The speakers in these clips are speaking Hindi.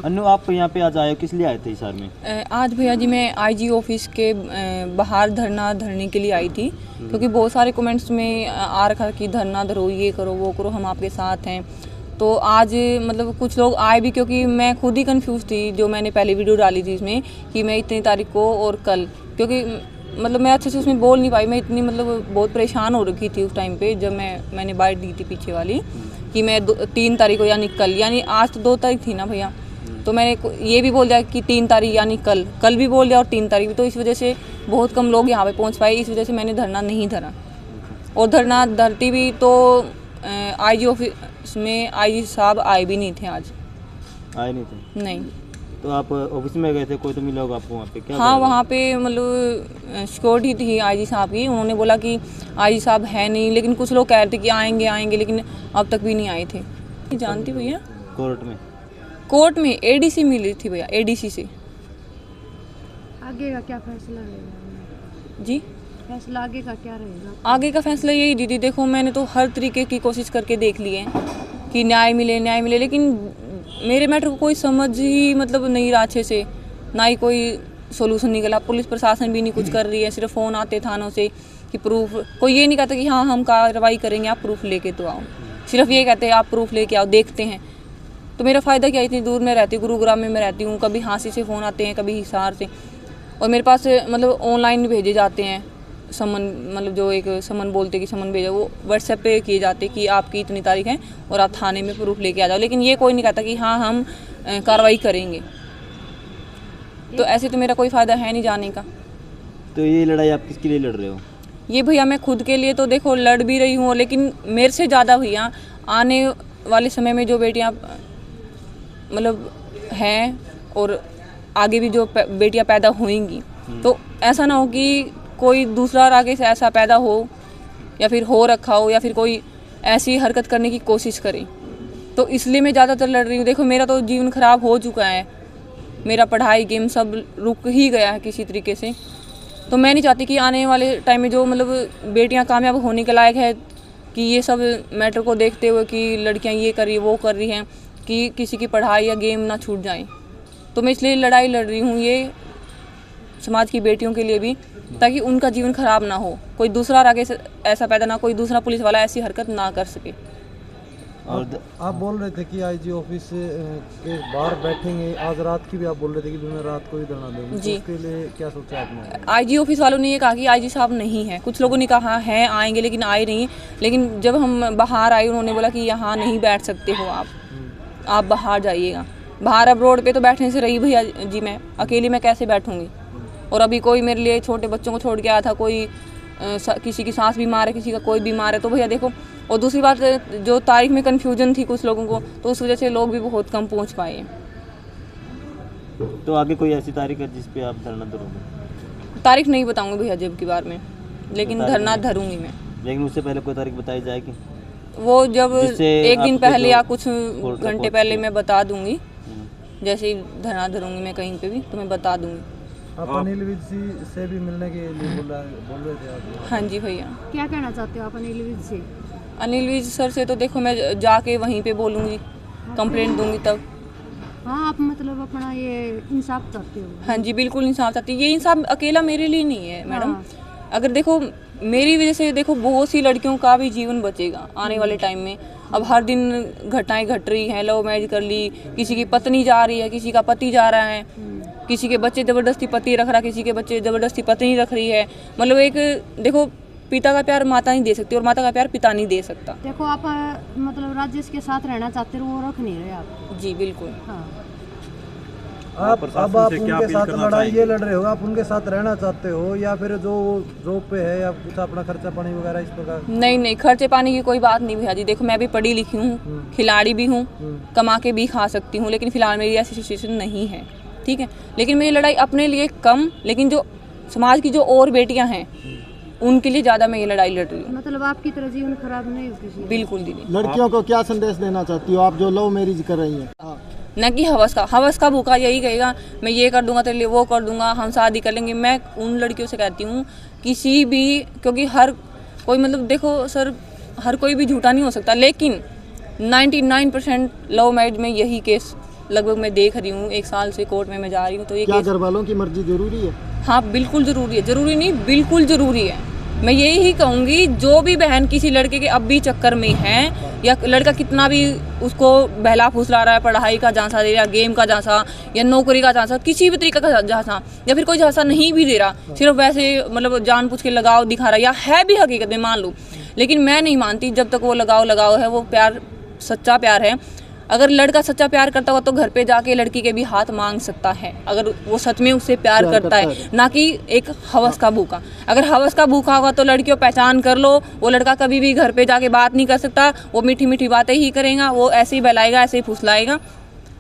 अनु, आप यहाँ पे आज आए हो, किस लिए आए थे हिसार में? आज भैया जी मैं आईजी ऑफिस के बाहर धरना धरने के लिए आई थी, क्योंकि बहुत सारे कमेंट्स में आ रखा कि धरना धरो, ये करो वो करो, हम आपके साथ हैं। तो आज मतलब कुछ लोग आए भी, क्योंकि मैं खुद ही कंफ्यूज थी जो मैंने पहले वीडियो डाली थी इसमें कि मैं इतनी तारीख को और कल, क्योंकि मतलब मैं अच्छे से उसमें बोल नहीं पाई। मैं इतनी मतलब बहुत परेशान हो रखी थी उस टाइम पे जब मैंने बाइट दी थी पीछे वाली कि मैं 3 तारीख को यानी कल, यानी आज तो 2 तारीख थी ना भैया, तो मैंने ये भी बोल दिया कि 3 तारीख यानी कल भी बोल दिया और 3 तारीख भी। तो इस वजह से बहुत कम लोग यहाँ पे पहुँच पाए, इस वजह से मैंने धरना नहीं धरा। और धरना धरती भी तो आईजी ऑफिस में आईजी साहब आए भी नहीं थे आज। आए नहीं थे? नहीं। तो आप ऑफिस में गए थे, कोई तो मिला होगा आपको वहाँ पे? क्या हाँ, वहाँ पे मतलब सिक्योरिटी थी आईजी साहब की, उन्होंने बोला कि आईजी साहब है नहीं, लेकिन कुछ लोग कह रहे थे कि आएंगे, लेकिन अब तक भी नहीं आए थे। जानती भैया? कोर्ट में एडीसी मिली थी भैया, एडीसी से। आगे का क्या फैसला रहेगा जी? फैसला आगे का क्या रहेगा? आगे का फैसला यही दीदी, देखो मैंने तो हर तरीके की कोशिश करके देख ली है कि न्याय मिले, लेकिन मेरे मैटर को कोई समझ ही मतलब नहीं रहा अच्छे से, ना ही कोई सोल्यूशन निकला। पुलिस प्रशासन भी नहीं कुछ कर रही है, सिर्फ फ़ोन आते थानों से कि प्रूफ, कोई ये नहीं कहता कि हाँ हम कार्रवाई करेंगे, आप प्रूफ लेके तो आओ, सिर्फ ये कहते हैं आप प्रूफ लेके आओ, देखते हैं। तो मेरा फ़ायदा क्या, इतनी दूर में रहती हूँ, गुरुग्राम में मैं रहती हूँ, कभी हाँसी से फ़ोन आते हैं, कभी हिसार से, और मेरे पास मतलब ऑनलाइन भेजे जाते हैं समन, मतलब जो एक समन बोलते कि समन भेजा, वो व्हाट्सएप पे किए जाते कि आपकी इतनी तारीख है और आप थाने में प्रूफ लेके आ जाओ, लेकिन ये कोई नहीं कहता कि हाँ हम कार्रवाई करेंगे। तो ऐसे तो मेरा कोई फ़ायदा है नहीं जाने का। तो ये लड़ाई आप किसके लिए लड़ रहे हो? ये भैया मैं खुद के लिए तो देखो लड़ भी रही हूँ, लेकिन मेरे से ज़्यादा भैया आने वाले समय में जो बेटियाँ मतलब हैं और आगे भी जो बेटियाँ पैदा होंगी, तो ऐसा ना हो कि कोई दूसरा आगे से ऐसा पैदा हो या फिर हो रखा हो या फिर कोई ऐसी हरकत करने की कोशिश करे। तो इसलिए मैं ज़्यादातर लड़ रही हूँ। देखो मेरा तो जीवन ख़राब हो चुका है, मेरा पढ़ाई गेम सब रुक ही गया है किसी तरीके से। तो मैं नहीं चाहती कि आने वाले टाइम में जो मतलब बेटियाँ कामयाब होने के लायक है, कि ये सब मैटर को देखते हुए कि लड़कियाँ ये कर रही वो कर रही हैं, कि किसी की पढ़ाई या गेम ना छूट जाए। तो मैं इसलिए लड़ाई लड़ रही हूँ ये समाज की बेटियों के लिए भी, ताकि उनका जीवन खराब ना हो, कोई दूसरा आगे से ऐसा पैदा ना, कोई दूसरा पुलिस वाला ऐसी हरकत ना कर सके। और आप बोल रहे थे कि आईजी ऑफिस के बाहर बैठेंगे, आज रात की भी आप बोल रहे थे कि मैं रात को ही धरना दूंगी, जी। तो उसके लिए क्या सोचा आपने? आईजी ऑफिस वालों ने ये कहा कि आईजी साहब नहीं है, कुछ लोगों ने कहा है आएंगे लेकिन आए नहीं, लेकिन जब हम बाहर आए उन्होंने बोला कि यहाँ नहीं बैठ सकते हो आप बाहर जाइएगा। बाहर अब रोड पे तो बैठने से रही भैया जी, मैं अकेली मैं कैसे बैठूंगी। और अभी कोई मेरे लिए छोटे बच्चों को छोड़ के आया था, कोई किसी की सांस बीमार है, किसी का कोई बीमार है, तो भैया देखो। और दूसरी बात जो तारीख में कन्फ्यूजन थी कुछ लोगों को, तो उस वजह से लोग भी बहुत कम पहुंच पाए। तो आगे कोई ऐसी तारीख है जिस पे आप धरना धरोगे? तारीख नहीं बताऊंगी भैया जब की बार में, लेकिन धरना धरूंगी मैं। लेकिन उससे पहले कोई तारीख बताई जाएगी? वो जब एक दिन पहले या कुछ घंटे पहले मैं बता दूंगी, जैसे ही धरना धरूंगी मैं कहीं पे भी तो मैं बता दूंगी। आप अनिल विज से भी मिलने के लिए बोल रहे थे आप? हाँ जी भैया। क्या कहना चाहते हो आप अनिल विज से? अनिल विज सर से तो देखो मैं जाके वहीं पे बोलूँगी, कंप्लेंट दूंगी तब। हाँ, आप मतलब अपना ये इंसाफ चाहते हो? हाँ जी बिल्कुल इंसाफ चाहती। ये इंसाफ अकेला मेरे लिए नहीं है मैडम। हाँ। अगर देखो मेरी वजह से देखो बहुत सी लड़कियों का भी जीवन बचेगा आने वाले टाइम में। अब हर दिन घटनाएं घट रही हैं, लव मैरिज कर ली, किसी की पत्नी जा रही है, किसी का पति जा रहा है, किसी के बच्चे ज़बरदस्ती पति रख रहा, किसी के बच्चे ज़बरदस्ती पत्नी रख रही है। मतलब एक देखो पिता का प्यार माता नहीं दे सकती और माता का प्यार पिता नहीं दे सकता। देखो आप मतलब राजेश के साथ रहना चाहते हो, वो रख नहीं रहे आप। जी बिल्कुल। हाँ। अब आप उनके साथ लड़ाई ये लड़ रहे हो, आप उनके साथ रहना चाहते हो या फिर जो जॉब पे है या कुछ अपना खर्चा पानी वगैरह इस प्रकार? नहीं, खर्चे पानी की कोई बात नहीं भैया जी। देखो मैं भी पढ़ी लिखी हूँ, खिलाड़ी भी हूँ, कमा के भी खा सकती हूँ, लेकिन फिलहाल मेरी ऐसी सिचुएशन नहीं है, ठीक है। लेकिन मेरी लड़ाई अपने लिए कम, लेकिन जो समाज की जो और बेटियाँ हैं उनके लिए ज़्यादा मैं ये लड़ाई लड़ रही हूँ। मतलब आपकी तरह जीवन खराब नहीं हो किसी? बिल्कुल दीदी। लड़कियों को क्या संदेश देना चाहती हो आप जो लव मैरिज कर रही हैं? न कि हवस का भूखा यही कहेगा मैं ये कर दूंगा तेरे लिए, वो कर दूंगा, हम शादी कर लेंगे। मैं उन लड़कियों से कहती हूँ किसी भी, क्योंकि हर कोई मतलब देखो सर हर कोई भी झूठा नहीं हो सकता, लेकिन 99% लव मैरिज में यही केस लगभग मैं देख रही हूँ, 1 साल से कोर्ट में मैं जा रही हूँ। तो ये क्या केस, घर वालों की मर्जी जरूरी है? हाँ बिल्कुल ज़रूरी है, ज़रूरी नहीं बिल्कुल ज़रूरी है। मैं यही ही कहूँगी, जो भी बहन किसी लड़के के अब भी चक्कर में है, या लड़का कितना भी उसको बहला फुसला रहा है, पढ़ाई का झांसा दे रहा है, गेम का झांसा या नौकरी का झांसा, किसी भी तरीके का झांसा, या फिर कोई झांसा नहीं भी दे रहा, सिर्फ वैसे मतलब जानबूझ के लगाव दिखा रहा है, या है भी हकीकत में मान लो, लेकिन मैं नहीं मानती जब तक वो लगाव है, वो प्यार सच्चा प्यार है। अगर लड़का सच्चा प्यार करता हुआ तो घर पे जाके लड़की के भी हाथ मांग सकता है, अगर वो सच में उससे प्यार करता है, ना कि एक हवस का भूखा। अगर हवस का भूखा होगा तो लड़कियों पहचान कर लो, वो लड़का कभी भी घर पे जाके बात नहीं कर सकता, वो मीठी मीठी बातें ही करेगा, वो ऐसे ही बहलाएगा, ऐसे ही फुसलाएगा।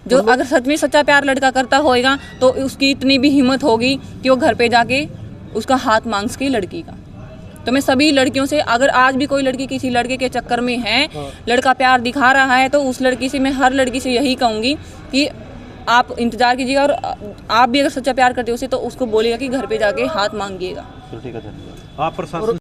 जो अगर सच में सच्चा प्यार लड़का करता होएगा तो उसकी इतनी भी हिम्मत होगी कि वो घर पे जाके उसका हाथ मांग सके लड़की का। तो मैं सभी लड़कियों से, अगर आज भी कोई लड़की किसी लड़के के चक्कर में है, लड़का प्यार दिखा रहा है, तो उस लड़की से, मैं हर लड़की से यही कहूँगी कि आप इंतज़ार कीजिएगा, और आप भी अगर सच्चा प्यार करते हो उसे, तो उसको बोलिएगा कि घर पे जाके हाथ मांगिएगा। चलो ठीक है सर। आप प्रशासन